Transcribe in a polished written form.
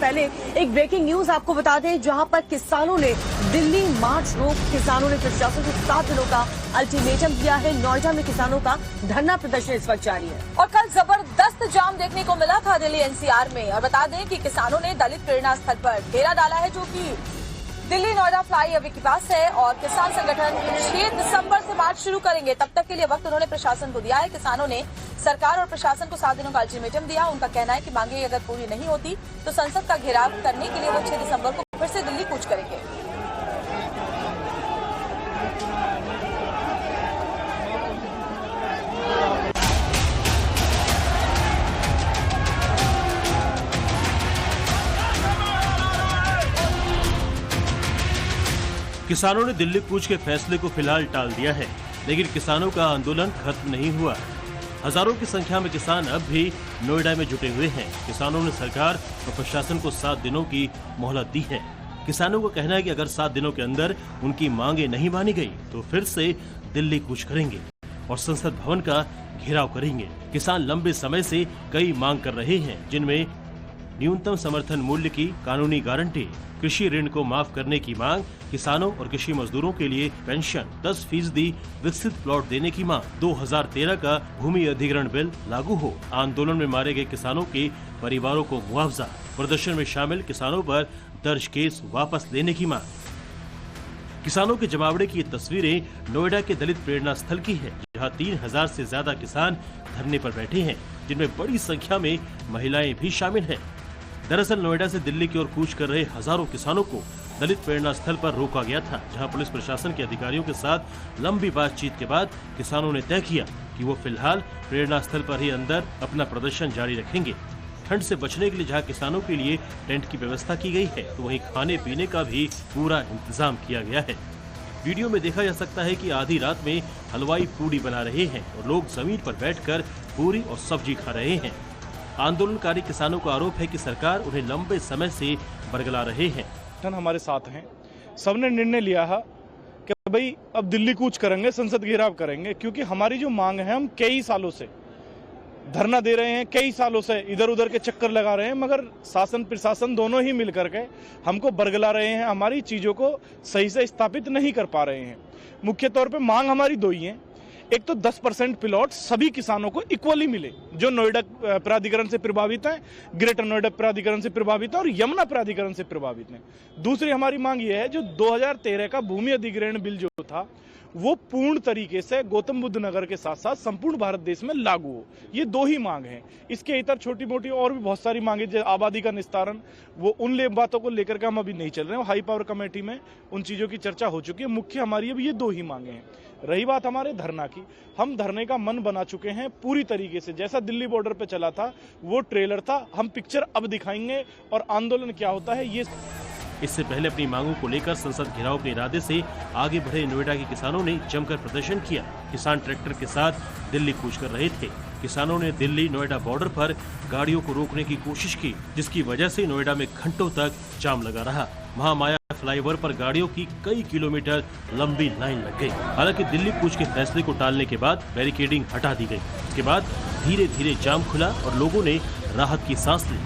पहले एक breaking news आपको बता दें, जहां पर किसानों ने दिल्ली मार्च रोक किसानों ने प्रशासन को 7 दिनों का अल्टीमेटम दिया है। नोएडा में किसानों का धरना प्रदर्शन इस वक्त जारी है और कल जबरदस्त जाम देखने को मिला था दिल्ली एनसीआर में। और बता दें कि किसानों ने दलित प्रेरणा स्थल पर घेरा डाला है, जो कि दिल्ली नोएडा फ्लाईओवर के पास है। और किसान संगठन 6 दिसंबर से मार्च शुरू करेंगे। तब तक के लिए वक्त उन्होंने प्रशासन को दिया है। किसानों ने सरकार और प्रशासन को 7 दिनों का अल्टीमेटम दिया। उनका कहना है कि मांगे अगर पूरी नहीं होती तो संसद का घेराव करने के लिए वो 6 दिसंबर को फिर से दिल्ली कूच करेंगे। किसानों ने दिल्ली कूच के फैसले को फिलहाल टाल दिया है, लेकिन किसानों का आंदोलन खत्म नहीं हुआ। हजारों की संख्या में किसान अब भी नोएडा में जुटे हुए हैं। किसानों ने सरकार और प्रशासन को 7 दिनों की मोहलत दी है। किसानों का कहना है कि अगर 7 दिनों के अंदर उनकी मांगे नहीं मानी गई तो फिर से दिल्ली कूच करेंगे और संसद भवन का घेराव करेंगे। किसान लंबे समय से कई मांग कर रहे हैं, जिनमें न्यूनतम समर्थन मूल्य की कानूनी गारंटी, कृषि ऋण को माफ करने की मांग, किसानों और कृषि मजदूरों के लिए पेंशन, 10% विकसित प्लॉट देने की मांग, 2013 का भूमि अधिग्रहण बिल लागू हो, आंदोलन में मारे गए किसानों के परिवारों को मुआवजा, प्रदर्शन में शामिल किसानों पर दर्ज केस वापस लेने की मांग। किसानों के जमावड़े की ये तस्वीरें नोएडा के दलित प्रेरणा स्थल की है, जहां 3000 से ज्यादा किसान धरने पर बैठे हैं, जिनमें बड़ी संख्या में महिलाएं भी शामिल हैं। दरअसल नोएडा से दिल्ली की ओर कूच कर रहे हजारों किसानों को दलित प्रेरणा स्थल पर रोका गया था, जहां पुलिस प्रशासन के अधिकारियों के साथ लंबी बातचीत के बाद किसानों ने तय किया कि वो फिलहाल प्रेरणा स्थल पर ही अंदर अपना प्रदर्शन जारी रखेंगे। ठंड से बचने के लिए जहां किसानों के लिए टेंट की व्यवस्था की गई है, तो वहीं खाने पीने का भी पूरा इंतजाम किया गया है। वीडियो में देखा जा सकता है कि आधी रात में हलवाई पूड़ी बना रहे हैं और लोग जमीन पर बैठकर पूरी और सब्जी खा रहे हैं। आंदोलनकारी किसानों का आरोप है कि सरकार उन्हें लंबे समय से बरगला रहे हैं। हमारे साथ हैं, सबने निर्णय लिया है कि भाई अब दिल्ली कूच करेंगे, संसद घेराव करेंगे, क्योंकि हमारी जो मांग है, हम कई सालों से धरना दे रहे हैं, कई सालों से इधर उधर के चक्कर लगा रहे हैं, मगर शासन प्रशासन दोनों ही मिलकर के हमको बरगला रहे हैं, हमारी चीज़ों को सही से स्थापित नहीं कर पा रहे हैं। मुख्य तौर पे मांग हमारी दो ही है। एक तो 10% प्लॉट सभी किसानों को इक्वली मिले, जो नोएडा प्राधिकरण से प्रभावित हैं, ग्रेटर नोएडा प्राधिकरण से प्रभावित है और यमुना प्राधिकरण से प्रभावित हैं। दूसरी हमारी मांग यह है, जो 2013 का भूमि अधिग्रहण बिल जो था, वो पूर्ण तरीके से गौतम बुद्ध नगर के साथ साथ संपूर्ण भारत देश में लागू हो। ये दो ही मांग हैं। इसके इतर छोटी मोटी और भी बहुत सारी मांगे, जैसे आबादी का निस्तारण, वो उन बातों को लेकर के हम अभी नहीं चल रहे हैं। हाई पावर कमेटी में उन चीज़ों की चर्चा हो चुकी है। मुख्य हमारी अब ये दो ही मांगे हैं। रही बात हमारे धरना की, हम धरने का मन बना चुके हैं पूरी तरीके से। जैसा दिल्ली बॉर्डर पे चला था वो ट्रेलर था, हम पिक्चर अब दिखाएंगे और आंदोलन क्या होता है ये। इससे पहले अपनी मांगों को लेकर संसद घेराव के इरादे से आगे बढ़े नोएडा के किसानों ने जमकर प्रदर्शन किया। किसान ट्रैक्टर के साथ दिल्ली कूच कर रहे थे। किसानों ने दिल्ली नोएडा बॉर्डर पर गाड़ियों को रोकने की कोशिश की, जिसकी वजह से नोएडा में घंटों तक जाम लगा रहा। महामाया फ्लाईओवर पर गाड़ियों की कई किलोमीटर लंबी लाइन लग गई। हालांकि दिल्ली कूच के फैसले को टालने के बाद बैरिकेडिंग हटा दी गई। इसके बाद धीरे धीरे जाम खुला और लोगों ने राहत की सांस ली।